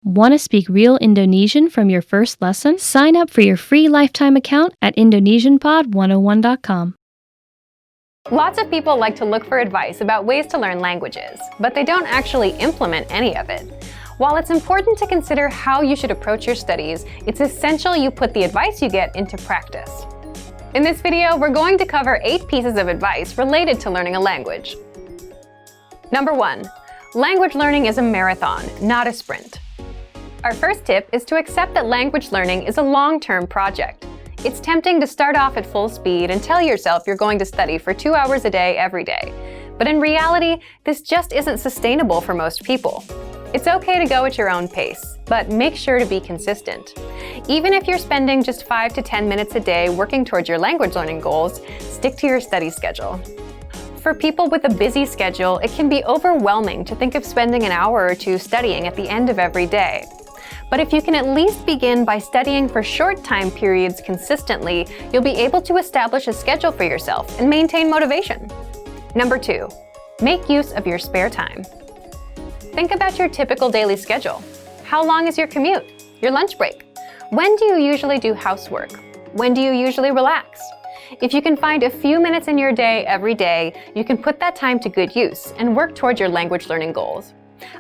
Want to speak real Indonesian from your first lesson? Sign up for your free lifetime account at indonesianpod101.com. Lots of people like to look for advice about ways to learn languages, but they don't actually implement any of it. While it's important to consider how you should approach your studies, it's essential you put the advice you get into practice. In this video, we're going to cover 8 pieces of advice related to learning a language. Number 1. Language learning is a marathon, not a sprint. Our first tip is to accept that language learning is a long-term project. It's tempting to start off at full speed and tell yourself you're going to study for 2 hours a day every day. But in reality, this just isn't sustainable for most people. It's okay to go at your own pace, but make sure to be consistent. Even if you're spending just 5 to 10 minutes a day working towards your language learning goals, stick to your study schedule. For people with a busy schedule, it can be overwhelming to think of spending an hour or two studying at the end of every day. But if you can at least begin by studying for short time periods consistently, you'll be able to establish a schedule for yourself and maintain motivation. Number 2, make use of your spare time. Think about your typical daily schedule. How long is your commute? Your lunch break? When do you usually do housework? When do you usually relax? If you can find a few minutes in your day every day, you can put that time to good use and work toward your language learning goals.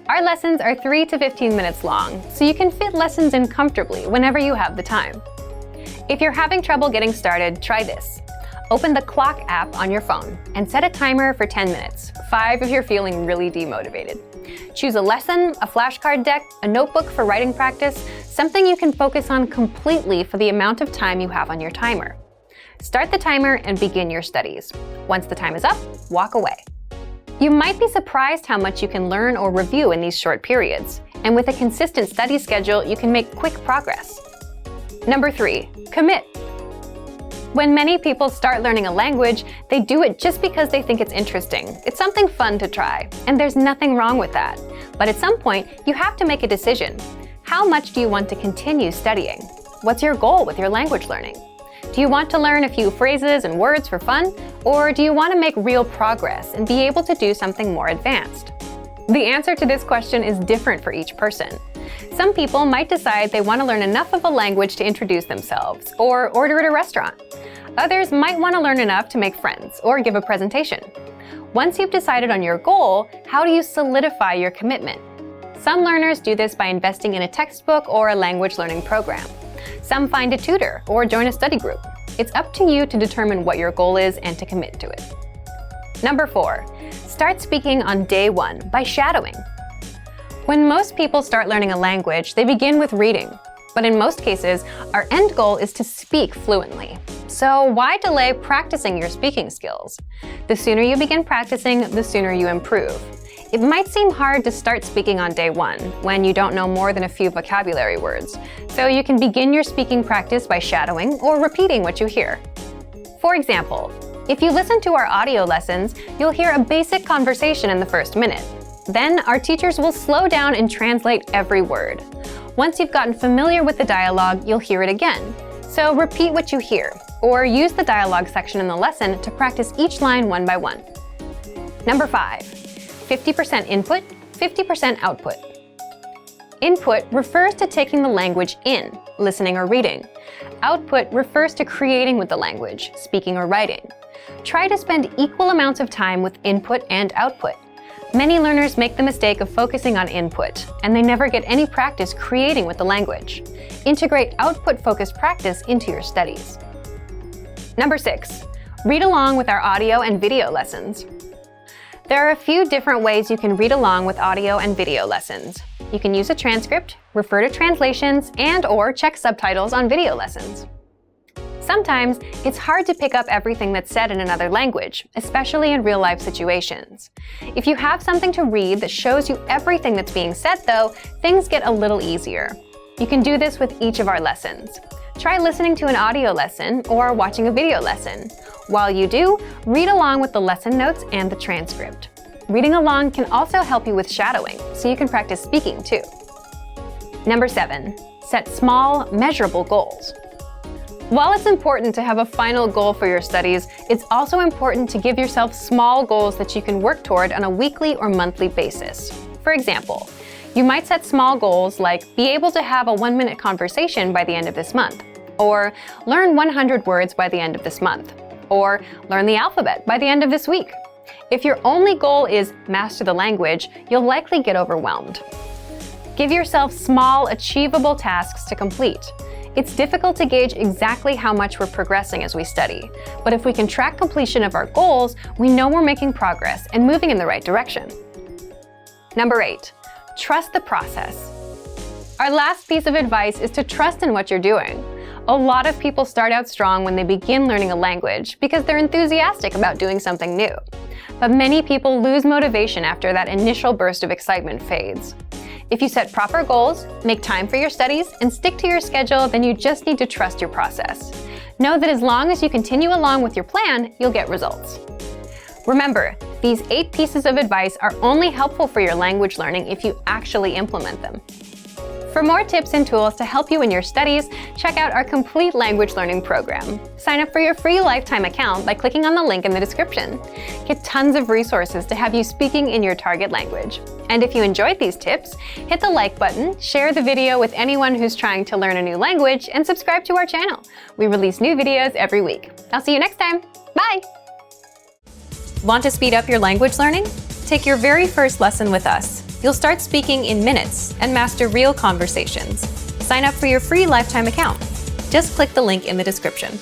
Our lessons are 3 to 15 minutes long, so you can fit lessons in comfortably whenever you have the time. If you're having trouble getting started, try this. Open the Clock app on your phone and set a timer for 10 minutes, 5 if you're feeling really demotivated. Choose a lesson, a flashcard deck, a notebook for writing practice, something you can focus on completely for the amount of time you have on your timer. Start the timer and begin your studies. Once the time is up, walk away. You might be surprised how much you can learn or review in these short periods, and with a consistent study schedule, you can make quick progress. Number 3, commit. When many people start learning a language, they do it just because they think it's interesting. It's something fun to try, and there's nothing wrong with that. But at some point, you have to make a decision. How much do you want to continue studying? What's your goal with your language learning? Do you want to learn a few phrases and words for fun, or do you want to make real progress and be able to do something more advanced? The answer to this question is different for each person. Some people might decide they want to learn enough of a language to introduce themselves, or order at a restaurant. Others might want to learn enough to make friends or give a presentation. Once you've decided on your goal, how do you solidify your commitment? Some learners do this by investing in a textbook or a language learning program. Some find a tutor or join a study group. It's up to you to determine what your goal is and to commit to it. Number 4, start speaking on day 1 by shadowing. When most people start learning a language, they begin with reading. But in most cases, our end goal is to speak fluently. So why delay practicing your speaking skills? The sooner you begin practicing, the sooner you improve. It might seem hard to start speaking on day 1 when you don't know more than a few vocabulary words, so you can begin your speaking practice by shadowing or repeating what you hear. For example, if you listen to our audio lessons, you'll hear a basic conversation in the first minute. Then our teachers will slow down and translate every word. Once you've gotten familiar with the dialogue, you'll hear it again. So repeat what you hear, or use the dialogue section in the lesson to practice each line one by one. Number 5. 50% input, 50% output. Input refers to taking the language in, listening or reading. Output refers to creating with the language, speaking or writing. Try to spend equal amounts of time with input and output. Many learners make the mistake of focusing on input, and they never get any practice creating with the language. Integrate output-focused practice into your studies. Number 6. Read along with our audio and video lessons. There are a few different ways you can read along with audio and video lessons. You can use a transcript, refer to translations, and/or check subtitles on video lessons. Sometimes, it's hard to pick up everything that's said in another language, especially in real-life situations. If you have something to read that shows you everything that's being said, though, things get a little easier. You can do this with each of our lessons. Try listening to an audio lesson or watching a video lesson. While you do, read along with the lesson notes and the transcript. Reading along can also help you with shadowing, so you can practice speaking too. Number 7. Set small, measurable goals. While it's important to have a final goal for your studies, it's also important to give yourself small goals that you can work toward on a weekly or monthly basis. For example, You might set small goals like be able to have a 1-minute conversation by the end of this month, or learn 100 words by the end of this month, or learn the alphabet by the end of this week. If your only goal is master the language, you'll likely get overwhelmed. Give yourself small, achievable tasks to complete. It's difficult to gauge exactly how much we're progressing as we study, but if we can track completion of our goals, we know we're making progress and moving in the right direction. Number 8, trust the process. Our last piece of advice is to trust in what you're doing. A lot of people start out strong when they begin learning a language because they're enthusiastic about doing something new. But many people lose motivation after that initial burst of excitement fades. If you set proper goals, make time for your studies, and stick to your schedule, then you just need to trust your process. Know that as long as you continue along with your plan, you'll get results. Remember, these 8 pieces of advice are only helpful for your language learning if you actually implement them. For more tips and tools to help you in your studies, check out our complete language learning program. Sign up for your free lifetime account by clicking on the link in the description. Get tons of resources to have you speaking in your target language. And if you enjoyed these tips, hit the like button, share the video with anyone who's trying to learn a new language, and subscribe to our channel. We release new videos every week. I'll see you next time. Bye! Want to speed up your language learning? Take your very first lesson with us. You'll start speaking in minutes and master real conversations. Sign up for your free lifetime account. Just click the link in the description.